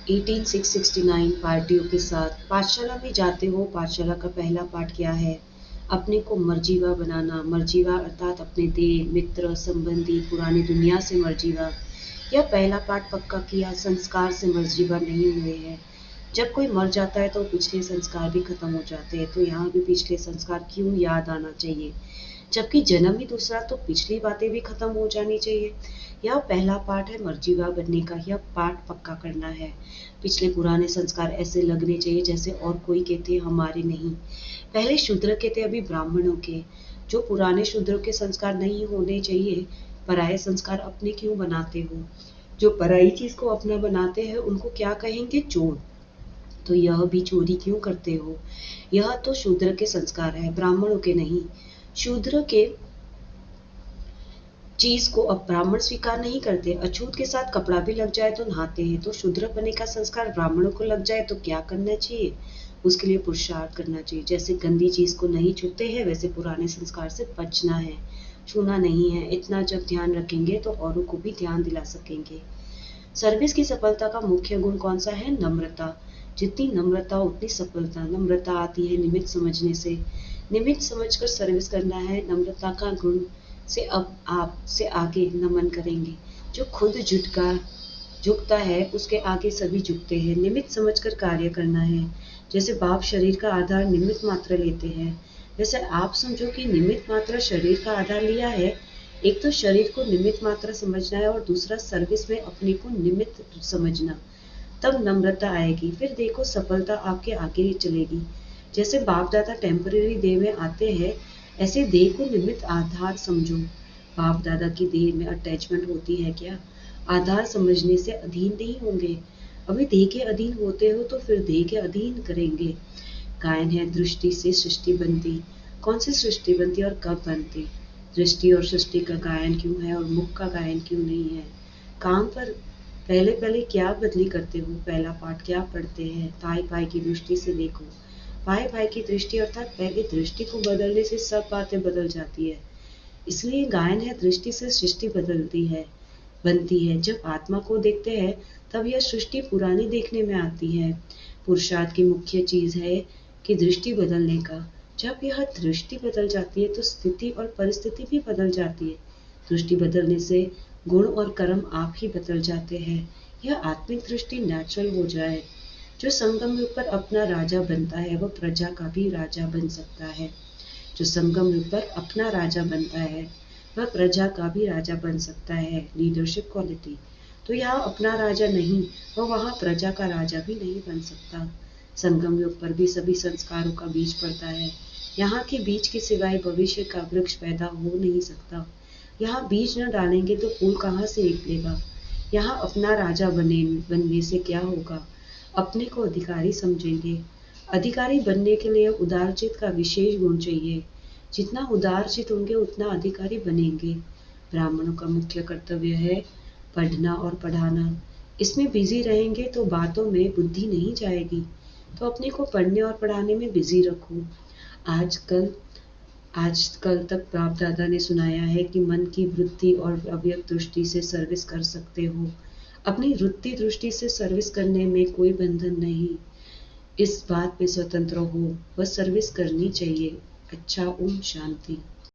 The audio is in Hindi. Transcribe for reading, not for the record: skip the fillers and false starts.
1869 पार्टियों के साथ पाठशाला में जाते हो। पाठशाला का पहला पाठ क्या है? अपने को मर्जीवा बनाना। मर्जीवा अर्थात अपने देह, मित्र, संबंधी, पुरानी दुनिया से मर्जीवा। यह पहला पाठ पक्का किया। संस्कार से मर्जीवा नहीं हुए हैं। जब कोई मर जाता है तो पिछले संस्कार भी खत्म हो जाते हैं, तो यहाँ भी पिछले संस्कार क्यों याद आना चाहिए? जबकि जन्म ही दूसरा, तो पिछली बातें भी खत्म हो जानी चाहिए। यह पहला पाठ है मर्जीवा बनने का। यह पाठ पक्का करना है। पिछले पुराने संस्कार ऐसे लगने चाहिए जैसे और कोई के थे, हमारे नहीं। पहले शूद्र के थे, अभी ब्राह्मणों के। जो पुराने शूद्रों के संस्कार नहीं होने चाहिए, पराये संस्कार अपने क्यों बनाते हो? जो पराई चीज को अपना बनाते हैं उनको क्या कहेंगे? चोर। तो यह भी चोरी क्यों करते हो? यह तो शूद्र के संस्कार है, ब्राह्मणों के नहीं। शूद्र के चीज को अब ब्राह्मण स्वीकार नहीं करते। अछूत के साथ कपड़ा भी लग जाए तो नहाते हैं। तो शूद्र बनने का संस्कार ब्राह्मणों को लग जाए तो क्या करना चाहिए? उसके लिए पुरुषार्थ करना चाहिए। जैसे गंदी चीज को नहीं छूते हैं, वैसे पुराने संस्कार से बचना है, छूना नहीं है। इतना जब ध्यान रखेंगे तो औरों को भी ध्यान दिला सकेंगे। सर्विस की सफलता का मुख्य गुण कौन सा है? नम्रता। जितनी नम्रता उतनी सफलता। नम्रता आती है निमित्त समझने से। निमित्त समझकर सर्विस करना है। नम्रता का गुण से अब आप से आगे नमन करेंगे। जो खुद झुकता है उसके आगे सभी झुकते हैं। निमित्त समझकर कार्य करना है। जैसे बाप शरीर का आधार निमित्त मात्र लेते हैं, वैसे आप समझो कि निमित्त मात्र शरीर का आधार लिया है। एक तो शरीर को निमित्त मात्र समझना है और दूसरा सर्विस में अपने को निमित्त समझना। तब नम्रता आएगी। फिर देखो सफलता आपके आगे ही चलेगी। जैसे बाप दादा टेम्पररी देह में आते हैं, ऐसे देह को निमित्त आधार समझो। बाप दादा की देह में अटैचमेंट होती है क्या? आधार समझने से अधीन नहीं होंगे। अभी देह के अधीन होते हो तो फिर देह के अधीन करेंगे। गायन है दृष्टि से सृष्टि बनती। कौन सी सृष्टि बनती और कब बनती? दृष्टि और सृष्टि का गायन क्यों है और मुख का गायन क्यों नहीं है? काम पर पहले पहले क्या बदली करते हो? पहला पाठ क्या पढ़ते हैं? भाई भाई की दृष्टि से देखो। भाई भाई की दृष्टि अर्थात पहले दृष्टि को बदलने से सब बातें बदल जाती है। इसलिए गायन है दृष्टि से सृष्टि बदलती है, बनती है। जब आत्मा को देखते हैं तब यह सृष्टि पुरानी देखने में आती है। पुरुषार्थ की मुख्य चीज है कि दृष्टि बदलने का। जब यह दृष्टि बदल जाती है तो स्थिति और परिस्थिति भी बदल जाती है। दृष्टि बदलने से गुण और कर्म आप ही बदल जाते हैं। यह आत्मिक दृष्टि नेचुरल हो जाए। जो संगम युग पर अपना राजा बनता है वह प्रजा का भी राजा बन सकता है। जो संगम युग पर अपना राजा बनता है वह प्रजा का भी राजा बन सकता है। Leadership quality. तो यहाँ अपना राजा नहीं, वह वहाँ प्रजा का राजा भी नहीं बन सकता। संगम युग पर भी सभी संस्कारों का बीज पड़ता है। यहाँ के बीज के सिवाय भविष्य का वृक्ष पैदा हो नहीं सकता। यहाँ बीज न डालेंगे तो फूल कहाँ से निकलेगा? यहाँ अपना राजा बनने से क्या होगा? अपने को अधिकारी समझेंगे। अधिकारी बनने के लिए उदारचित का विशेष गुण चाहिए। जितना उदारचित होंगे उतना अधिकारी बनेंगे। ब्राह्मणों का मुख्य कर्तव्य है पढ़ना और पढ़ाना। इसमें बिजी रहेंगे तो बातों में बुद्धि नहीं जाएगी। तो अपने को पढ़ने और पढ़ाने में बिजी रखो। आजकल तक बाप दादा ने सुनाया है कि मन की वृत्ति और अव्यक्त दृष्टि से सर्विस कर सकते हो। अपनी वृत्ति दृष्टि से सर्विस करने में कोई बंधन नहीं। इस बात में स्वतंत्र हो, बस सर्विस करनी चाहिए। अच्छा, ओम शांति।